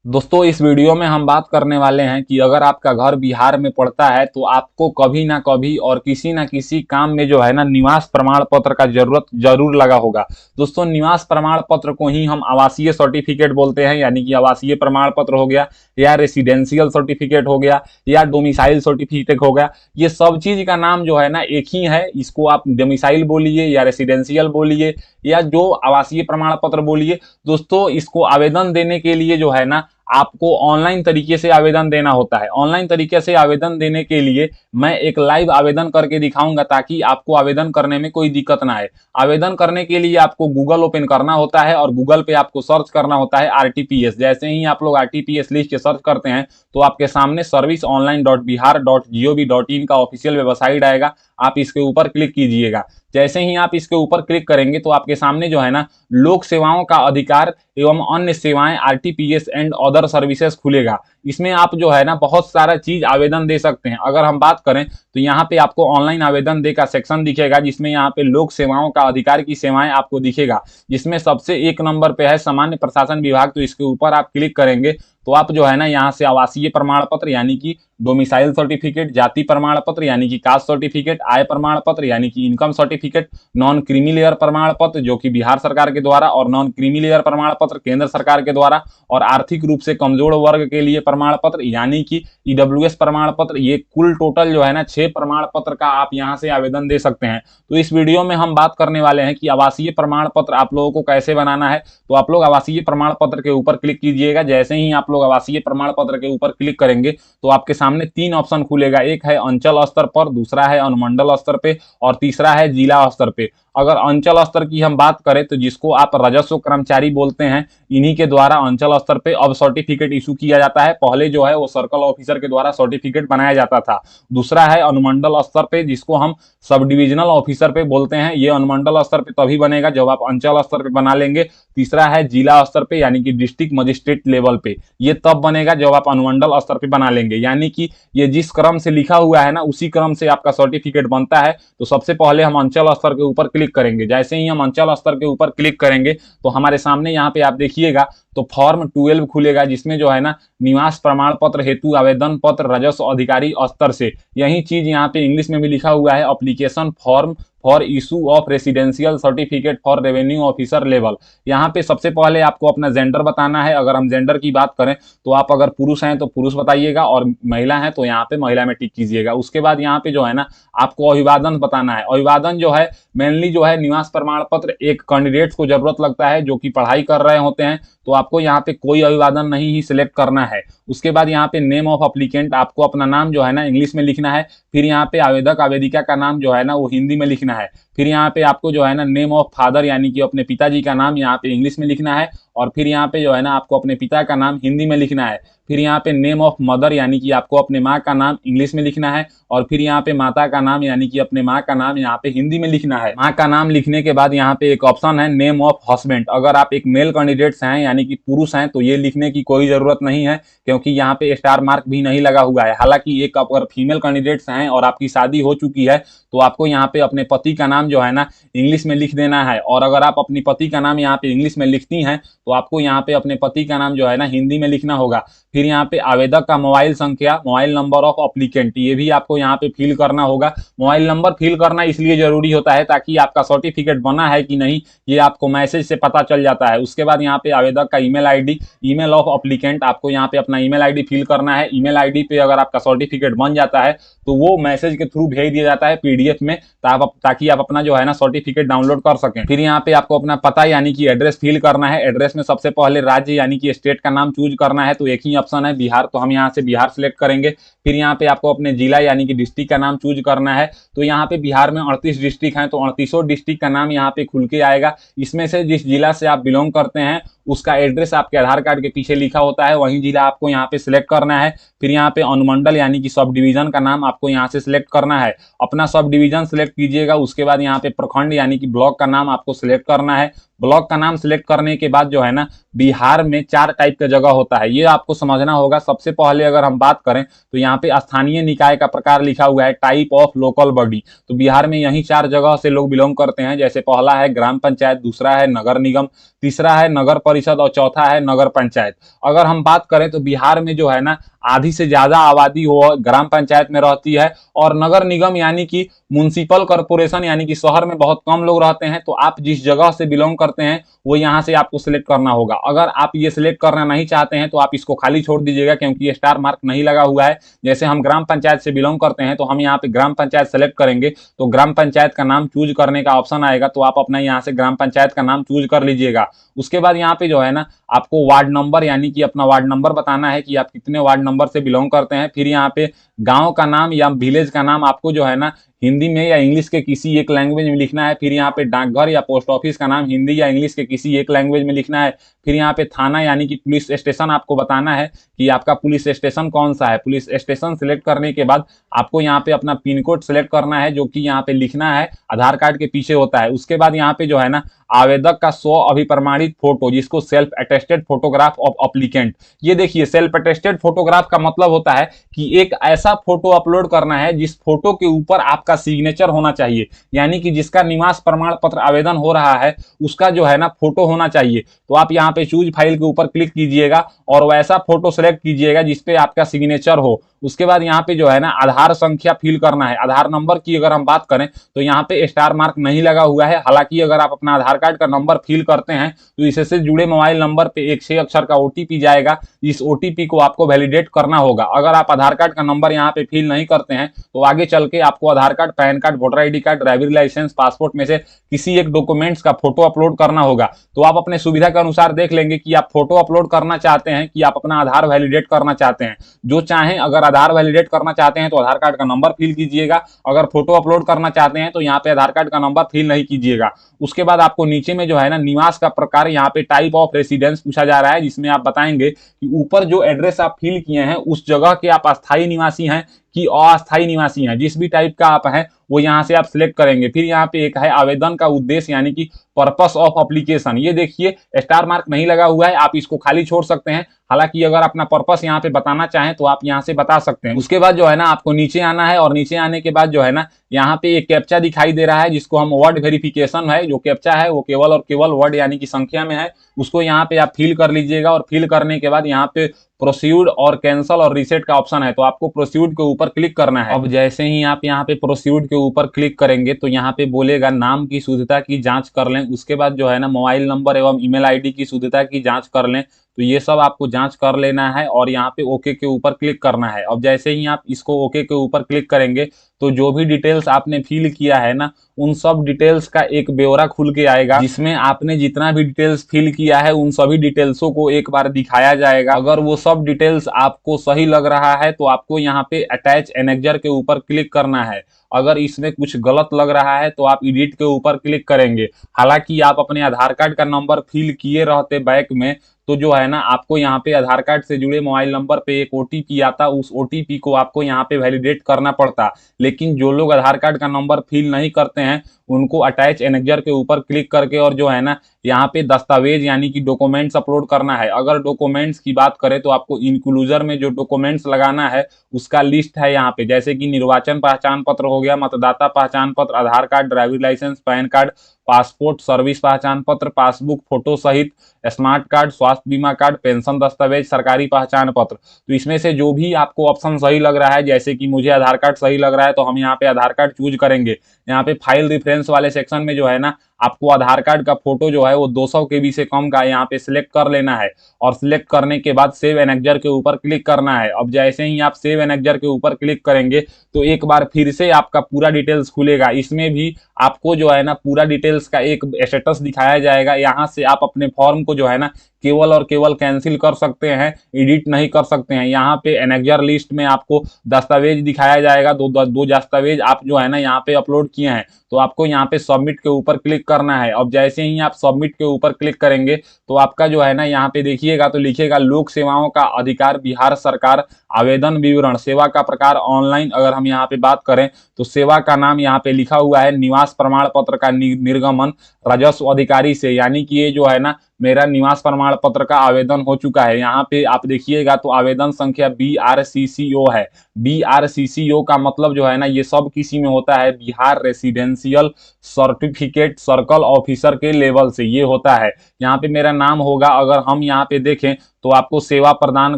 दोस्तों इस वीडियो में हम बात करने वाले हैं कि अगर आपका घर बिहार में पड़ता है तो आपको कभी ना कभी और किसी ना किसी काम में जो है ना निवास प्रमाण पत्र का जरूरत जरूर लगा होगा। दोस्तों निवास प्रमाण पत्र को ही हम आवासीय सर्टिफिकेट बोलते हैं, यानी कि आवासीय प्रमाण पत्र हो गया या रेसिडेंशियल सर्टिफिकेट हो गया या डोमिसाइल सर्टिफिकेट हो गया। ये सब चीज का नाम जो है ना एक ही है। इसको आप डोमिसाइल बोलिए या रेसिडेंशियल बोलिए या जो आवासीय प्रमाण पत्र बोलिए। दोस्तों इसको आवेदन देने के लिए जो है ना आपको ऑनलाइन तरीके से आवेदन देना होता है। ऑनलाइन तरीके से आवेदन देने के लिए मैं एक लाइव आवेदन करके दिखाऊंगा ताकि आपको आवेदन करने में कोई दिक्कत ना आए। आवेदन करने के लिए आपको गूगल ओपन करना होता है और गूगल पे आपको सर्च करना होता है आरटीपीएस। जैसे ही आप लोग आरटीपीएस लिख के सर्च करते हैं तो आपके सामने serviceonline.bihar.gov.in का ऑफिशियल वेबसाइट आएगा। आप इसके ऊपर क्लिक कीजिएगा। जैसे ही आप इसके ऊपर क्लिक करेंगे तो आपके सामने जो है ना लोक सेवाओं का अधिकार एवं अन्य सेवाएं आरटीपीएस एंड अदर सर्विसेज खुलेगा। इसमें आप जो है ना बहुत सारा चीज आवेदन दे सकते हैं। अगर हम बात करें तो यहाँ पे आपको ऑनलाइन आवेदन दे का सेक्शन दिखेगा, जिसमें यहाँ पे लोक सेवाओं का अधिकार की सेवाएं आपको दिखेगा, जिसमें सबसे एक नंबर पे है सामान्य प्रशासन विभाग। तो इसके ऊपर आप क्लिक करेंगे तो आप जो है ना यहाँ से आवासीय प्रमाण पत्र यानी कि डोमिसाइल सर्टिफिकेट, जाति प्रमाण पत्र यानी कि कास्ट सर्टिफिकेट, आय प्रमाण पत्र यानी कि income certificate, non creamy layer प्रमाण पत्र जो कि बिहार सरकार के द्वारा और नॉन क्रीमी लेयर प्रमाण पत्र केंद्र सरकार के द्वारा, और आर्थिक रूप से कमजोर वर्ग के लिए प्रमाण पत्र यानी कि ईडब्ल्यूएस प्रमाण पत्र। ये कुल टोटल जो है ना 6 प्रमाण पत्र का आप यहाँ से आवेदन दे सकते हैं। तो इस वीडियो में हम बात करने वाले हैं कि आवासीय प्रमाण पत्र आप लोगों को कैसे बनाना है। तो आप लोग आवासीय प्रमाण पत्र के ऊपर क्लिक कीजिएगा। जैसे ही आप लोग आवासीय प्रमाण पत्र के ऊपर क्लिक करेंगे तो आपके सामने 3 ऑप्शन खुलेगा। एक है अंचल स्तर पर, दूसरा है अनुमंडल स्तर पे और तीसरा है जिला स्तर पे। अगर अंचल स्तर की हम बात करें तो जिसको आप राजस्व कर्मचारी बोलते हैं, इन्हीं के द्वारा अंचल स्तर पे अब सर्टिफिकेट इशू किया जाता है। पहले जो है वो सर्कल ऑफिसर के द्वारा सर्टिफिकेट बनाया जाता था। दूसरा है अनुमंडल स्तर पे, जिसको हम सब डिविजनल ऑफिसर पे बोलते हैं। ये अनुमंडल स्तर पे तभी बनेगा जब आप अंचल स्तर पे बना लेंगे। तीसरा है जिला स्तर पे यानी कि डिस्ट्रिक्ट मजिस्ट्रेट लेवल पे, ये तब बनेगा जब आप अनुमंडल स्तर पे बना लेंगे। यानी कि ये जिस क्रम से लिखा हुआ है ना उसी क्रम से आपका सर्टिफिकेट बनता है। तो सबसे पहले हम अंचल स्तर के ऊपर क्लिक करेंगे। जैसे ही हम अंचल स्तर के ऊपर क्लिक करेंगे तो हमारे सामने यहाँ पे आप देखिएगा तो फॉर्म 12 खुलेगा, जिसमें जो है ना निवास प्रमाण पत्र हेतु आवेदन पत्र राजस्व अधिकारी स्तर से, यही चीज यहाँ पे इंग्लिश में भी लिखा हुआ है, application form for issue of residential certificate for revenue officer level. यहाँ पे सबसे पहले आपको अपना जेंडर बताना है। अगर हम जेंडर की बात करें तो आप अगर पुरुष हैं तो पुरुष बताइएगा और महिला है तो यहाँ पे महिला में टिक कीजिएगा। उसके बाद यहाँ पे जो है ना आपको अभिवादन बताना है। अभिवादन जो है मेनली जो है निवास प्रमाण पत्र एक कैंडिडेट को जरूरत लगता है जो कि पढ़ाई कर रहे होते हैं, तो आपको यहाँ पे कोई अभिवादन नहीं ही सिलेक्ट करना है। उसके बाद यहाँ पे नेम ऑफ अप्लीकेंट, आपको अपना नाम जो है ना इंग्लिश में लिखना है। फिर यहाँ पे आवेदक आवेदिका का नाम जो है ना वो हिंदी में लिखना है। फिर यहाँ पे आपको जो है ना नेम ऑफ फादर यानी कि अपने पिताजी का नाम यहाँ पे इंग्लिश में लिखना है। और फिर यहाँ पे जो है ना आपको अपने पिता का नाम हिंदी में लिखना है। फिर यहाँ पे नेम ऑफ मदर यानी कि आपको अपने माँ का नाम इंग्लिश में लिखना है। और फिर यहाँ पे माता का नाम यानी कि अपने माँ का नाम यहाँ पे हिंदी में लिखना है। माँ का नाम लिखने के बाद यहाँ पे एक ऑप्शन है नेम ऑफ हस्बैंड। अगर आप एक मेल कैंडिडेट्स हैं यानी कि पुरुष हैं तो ये लिखने की कोई जरूरत नहीं है, क्योंकि यहाँ पे स्टार मार्क भी नहीं लगा हुआ है। हालांकि एक अगर फीमेल कैंडिडेट्स हैं और आपकी शादी हो चुकी है तो आपको यहाँ पे अपने पति का नाम जो है ना इंग्लिश में लिख देना है। और अगर आप अपनी पति का नाम यहाँ पे इंग्लिश में लिखती हैं तो आपको यहाँ पे अपने पति का नाम जो है ना हिंदी में लिखना होगा। फिर यहाँ पे आवेदक का मोबाइल संख्या, मोबाइल नंबर ऑफ अप्लीकेंट, ये भी आपको यहाँ पे फिल करना होगा। मोबाइल नंबर फिल करना इसलिए जरूरी होता है ताकि आपका सर्टिफिकेट बना है कि नहीं ये आपको मैसेज से पता चल जाता है। उसके बाद यहाँ पे आवेदक का email ID, email of applicant, आपको यहाँ पे अपना ईमेल आईडी फिल करना है। ईमेल आईडी पे अगर आपका सर्टिफिकेट बन जाता है तो वो मैसेज के थ्रू भेज दिया जाता है पीडीएफ में, ताकि आप अपना जो है ना सर्टिफिकेट डाउनलोड कर सकें। फिर यहाँ पे आपको अपना पता यानी कि एड्रेस फिल करना है। एड्रेस में सबसे पहले राज्य यानी कि स्टेट का नाम चूज करना है, तो एक ही ऑप्शन है बिहार, तो हम यहाँ से बिहार सिलेक्ट करेंगे। फिर यहाँ पे आपको अपने जिला यानी कि डिस्ट्रिक्ट का नाम चूज करना है। तो यहाँ पे बिहार में 38 डिस्ट्रिक्ट हैं, तो 38 डिस्ट्रिक्ट का नाम यहाँ पे खुल के आएगा। इसमें से जिस जिला से आप बिलोंग करते हैं उसका एड्रेस आपके आधार कार्ड के पीछे लिखा होता है, वही जिला आपको यहाँ पे सिलेक्ट करना है। फिर यहाँ पे अनुमंडल यानी कि सब डिवीजन का नाम आपको यहाँ से सिलेक्ट करना है, अपना सब डिवीजन सिलेक्ट कीजिएगा। उसके बाद यहाँ पे प्रखंड यानी कि ब्लॉक का नाम आपको सिलेक्ट करना है। ब्लॉक का नाम सिलेक्ट करने के बाद जो है ना बिहार में 4 टाइप का जगह होता है, ये आपको समझना होगा। सबसे पहले अगर हम बात करें तो यहाँ पे स्थानीय निकाय का प्रकार लिखा हुआ है, टाइप ऑफ लोकल बॉडी। तो बिहार में यही 4 जगह से लोग बिलोंग करते हैं, जैसे पहला है ग्राम पंचायत, दूसरा है नगर निगम, तीसरा है नगर परिषद परिषद और चौथा है नगर पंचायत। अगर हम बात करें तो बिहार में जो है ना आधी से ज्यादा आबादी वो ग्राम पंचायत में रहती है, और नगर निगम यानी कि म्युनिसिपल कॉर्पोरेशन यानी कि शहर में बहुत कम लोग रहते हैं। तो आप जिस जगह से बिलोंग करते हैं वो यहाँ से आपको सिलेक्ट करना होगा। अगर आप ये सिलेक्ट करना नहीं चाहते हैं तो आप इसको खाली छोड़ दीजिएगा, क्योंकि ये स्टार मार्क नहीं लगा हुआ है। जैसे हम ग्राम पंचायत से बिलोंग करते हैं तो हम यहाँ पे ग्राम पंचायत सेलेक्ट करेंगे, तो ग्राम पंचायत का नाम चूज करने का ऑप्शन आएगा, तो आप अपना यहाँ से ग्राम पंचायत का नाम चूज कर लीजिएगा। उसके बाद यहाँ पे जो है ना आपको वार्ड नंबर यानी कि अपना वार्ड नंबर बताना है कि आप कितने वार्ड नंबर से बिलोंग करते हैं। फिर यहाँ पे गांव का नाम या विलेज का नाम आपको जो है ना हिंदी में या इंग्लिश के किसी एक लैंग्वेज में लिखना है। फिर यहाँ पे डाकघर या पोस्ट ऑफिस का नाम हिंदी या इंग्लिश के किसी एक लैंग्वेज में लिखना है। फिर यहाँ पे थाना यानी कि पुलिस स्टेशन आपको बताना है कि आपका पुलिस स्टेशन कौन सा है। पुलिस स्टेशन सिलेक्ट करने के बाद आपको यहाँ पे अपना पिन कोड सिलेक्ट करना है, जो कि यहाँ पे लिखना है, आधार कार्ड के पीछे होता है। उसके बाद यहाँ पे जो है ना आवेदक का 100 अभिप्रमाणित फोटो, जिसको self attested photograph of applicant. ये देखिए सेल्फ अटेस्टेड फोटोग्राफ का मतलब होता है कि एक ऐसा फोटो अपलोड करना है जिस फोटो के ऊपर आपका सिग्नेचर होना चाहिए, यानी कि जिसका निवास प्रमाण पत्र आवेदन हो रहा है उसका जो है ना फोटो होना चाहिए। तो आप यहाँ पे चूज फाइल के ऊपर क्लिक कीजिएगा और वैसा फोटो सेलेक्ट कीजिएगा जिसपे आपका सिग्नेचर हो। उसके बाद यहाँ पे जो है ना आधार संख्या फिल करना है। आधार नंबर की अगर हम बात करें तो यहाँ पे स्टार मार्क नहीं लगा हुआ है। हालांकि अगर आप अपना आधार कार्ड का नंबर फिल करते हैं तो इससे जुड़े मोबाइल नंबर पे एक 6 अक्षर का ओटीपी जाएगा। इस ओटीपी को आपको वैलिडेट करना होगा। अगर आप आधार कार्ड का नंबर यहाँ पे फिल नहीं करते हैं तो आगे चल के आपको Aadhaar card, PAN card, voter ID card, driving licence, passport में से किसी एक डॉक्यूमेंट्स का फोटो अपलोड करना होगा। तो आप अपने सुविधा के अनुसार देख लेंगे कि आप फोटो अपलोड करना चाहते हैं कि आप अपना आधार वैलिडेट करना चाहते हैं। जो चाहें, अगर आधार वैलिडेट करना चाहते हैं तो आधार कार्ड का नंबर फिल कीजिएगा। अगर फोटो अपलोड करना चाहते हैं तो यहाँ पे आधार कार्ड का नंबर फिल नहीं कीजिएगा। उसके बाद आपको नीचे में जो है ना निवास का प्रकार, यहाँ पे टाइप ऑफ रेसिडेंस पूछा जा रहा है, जिसमें आप बताएंगे कि ऊपर जो एड्रेस आप फिल किए हैं उस जगह के आप अस्थायी निवासी हैं कि अस्थायी निवासी हैं। जिस भी टाइप का आप हैं वो यहाँ से आप सिलेक्ट करेंगे। फिर यहाँ पे एक है आवेदन का उद्देश्य यानी कि पर्पस ऑफ एप्लीकेशन। ये देखिए स्टार मार्क नहीं लगा हुआ है, आप इसको खाली छोड़ सकते हैं। हालांकि अगर अपना पर्पस यहाँ पे बताना चाहें तो आप यहाँ से बता सकते हैं। उसके बाद जो है ना आपको नीचे आना है, और नीचे आने के बाद जो है ना यहाँ पे एक कैप्चा दिखाई दे रहा है जिसको हम वर्ड वेरिफिकेशन है। जो कैप्चा है वो केवल और केवल वर्ड यानी कि संख्या में है, उसको यहाँ पे आप फिल कर लीजिएगा। और फिल करने के बाद यहाँ पे प्रोसीड और कैंसल और रीसेट का ऑप्शन है, तो आपको प्रोसीड के ऊपर क्लिक करना है। अब जैसे ही आप यहाँ पे प्रोसीड के ऊपर क्लिक करेंगे तो यहाँ पे बोलेगा नाम की शुद्धता की जांच कर लें। उसके बाद जो है ना मोबाइल नंबर एवं ईमेल आईडी की शुद्धता की जांच कर लें। तो ये सब आपको जांच कर लेना है और यहाँ पे ओके के ऊपर क्लिक करना है। अब जैसे ही आप इसको ओके के ऊपर क्लिक करेंगे तो जो भी डिटेल्स आपने फिल किया है ना उन सब डिटेल्स का एक ब्यौरा खुल के आएगा, जिसमें आपने जितना भी डिटेल्स फिल किया है उन सभी डिटेल्सों को एक बार दिखाया जाएगा। अगर वो सब डिटेल्स आपको सही लग रहा है तो आपको यहाँ पे अटैच एनेक्जर के ऊपर क्लिक करना है। अगर इसमें कुछ गलत लग रहा है तो आप एडिट के ऊपर क्लिक करेंगे। हालांकि आप अपने आधार कार्ड का नंबर फिल किए रहते बैक में तो जो है ना आपको यहाँ पे आधार कार्ड से जुड़े मोबाइल नंबर पे एक ओटीपी आता, उस ओटीपी को आपको यहाँ पे वैलिडेट करना पड़ता। लेकिन जो लोग आधार कार्ड का नंबर फिल नहीं करते हैं उनको अटैच एनेक्जर के ऊपर क्लिक करके और जो है ना यहाँ पे दस्तावेज यानी कि डॉक्यूमेंट्स अपलोड करना है। अगर डॉक्यूमेंट्स की बात करें तो आपको इंक्लूजर में जो डॉक्यूमेंट्स लगाना है उसका लिस्ट है यहाँ पे, जैसे कि निर्वाचन पहचान पत्र हो गया, मतदाता पहचान पत्र, Aadhaar card, driving licence, PAN card, passport, service पहचान पत्र, पासबुक फोटो सहित स्मार्ट कार्ड, स्वास्थ्य बीमा कार्ड, पेंशन दस्तावेज, सरकारी पहचान पत्र। तो इसमें से जो भी आपको ऑप्शन सही लग रहा है, जैसे कि मुझे आधार कार्ड सही लग रहा है तो हम यहाँ पे आधार कार्ड चूज करेंगे। यहाँ पे फाइल रेफरेंस वाले सेक्शन में जो है ना आपको आधार कार्ड का फोटो जो है वो 200 KB से कम का यहाँ पे सिलेक्ट कर लेना है। और सिलेक्ट करने के बाद सेव एनेक्जर के ऊपर क्लिक करना है। अब जैसे ही आप सेव एनेक्जर के ऊपर क्लिक करेंगे तो एक बार फिर से आपका पूरा डिटेल्स खुलेगा। इसमें भी आपको जो है ना पूरा डिटेल्स का एक स्टेटस दिखाया जाएगा। यहाँ से आप अपने फॉर्म को जो है ना केवल और केवल कैंसिल कर सकते हैं, एडिट नहीं कर सकते हैं। यहाँ पे एनेक्जर लिस्ट में आपको दस्तावेज दिखाया जाएगा, दो दस्तावेज आप जो है ना यहाँ पे अपलोड किए हैं, तो आपको यहाँ पे सबमिट के ऊपर क्लिक करना है। अब जैसे ही आप सबमिट के ऊपर क्लिक करेंगे तो आपका जो है ना यहाँ पे देखिएगा तो लिखेगा लोक सेवाओं का अधिकार बिहार सरकार, आवेदन विवरण, सेवा का प्रकार ऑनलाइन। अगर हम यहाँ पे बात करें तो सेवा का नाम यहाँ पे लिखा हुआ है निवास प्रमाण पत्र का निर्गमन राजस्व अधिकारी से, यानी कि ये जो है ना मेरा निवास प्रमाण पत्र का आवेदन हो चुका है। यहाँ पे आप देखिएगा तो आवेदन संख्या BRCCO है। BRCCO का मतलब जो है ना, ये सब किसी में होता है, Bihar residential certificate circle officer के लेवल से ये होता है। यहाँ पे मेरा नाम होगा, अगर हम यहाँ पे देखें तो आपको सेवा प्रदान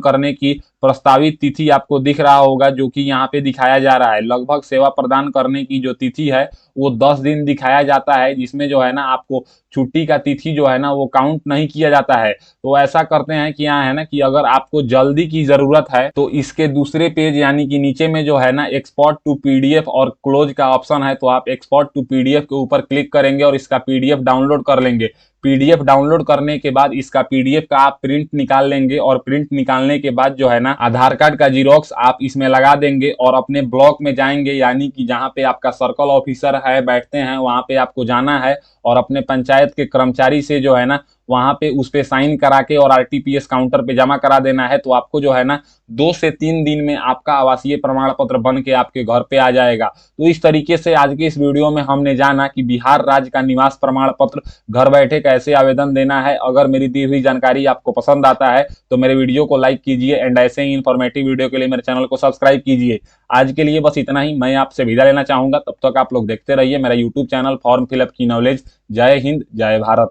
करने की प्रस्तावित तिथि आपको दिख रहा होगा, जो कि यहाँ पे दिखाया जा रहा है। लगभग सेवा प्रदान करने की जो तिथि है वो 10 दिन दिखाया जाता है, जिसमें जो है ना आपको छुट्टी का तिथि जो है ना वो काउंट नहीं किया जाता है। तो ऐसा करते हैं कि यहाँ है ना कि अगर आपको जल्दी की जरूरत है तो इसके दूसरे पेज यानी कि नीचे में जो है ना एक्सपोर्ट टू पीडीएफ और क्लोज का ऑप्शन है, तो आप एक्सपोर्ट टू पीडीएफ के ऊपर क्लिक करेंगे और इसका पीडीएफ डाउनलोड कर लेंगे। पीडीएफ डाउनलोड करने के बाद इसका पीडीएफ का आप प्रिंट निकाल लेंगे और प्रिंट निकालने के बाद जो है ना आधार कार्ड का जीरोक्स आप इसमें लगा देंगे और अपने ब्लॉक में जाएंगे, यानी कि जहां पे आपका सर्कल ऑफिसर है बैठते हैं वहां पे आपको जाना है और अपने पंचायत के कर्मचारी से जो है ना वहां पे उस पे साइन करा के और आरटीपीएस काउंटर पे जमा करा देना है। तो आपको जो है ना 2 से 3 दिन में आपका आवासीय प्रमाण पत्र बन के आपके घर पे आ जाएगा। तो इस तरीके से आज के इस वीडियो में हमने जाना कि बिहार राज्य का निवास प्रमाण पत्र घर बैठे कैसे आवेदन देना है। अगर मेरी दी हुई जानकारी आपको पसंद आता है तो मेरे वीडियो को लाइक कीजिए एंड ऐसे ही इंफॉर्मेटिव वीडियो के लिए मेरे चैनल को सब्सक्राइब कीजिए। आज के लिए बस इतना ही, मैं आपसे विदा लेना चाहूंगा। तब तक आप लोग देखते रहिए मेरा यूट्यूब चैनल फॉर्म फिलअप की नॉलेज। जय हिंद, जय भारत।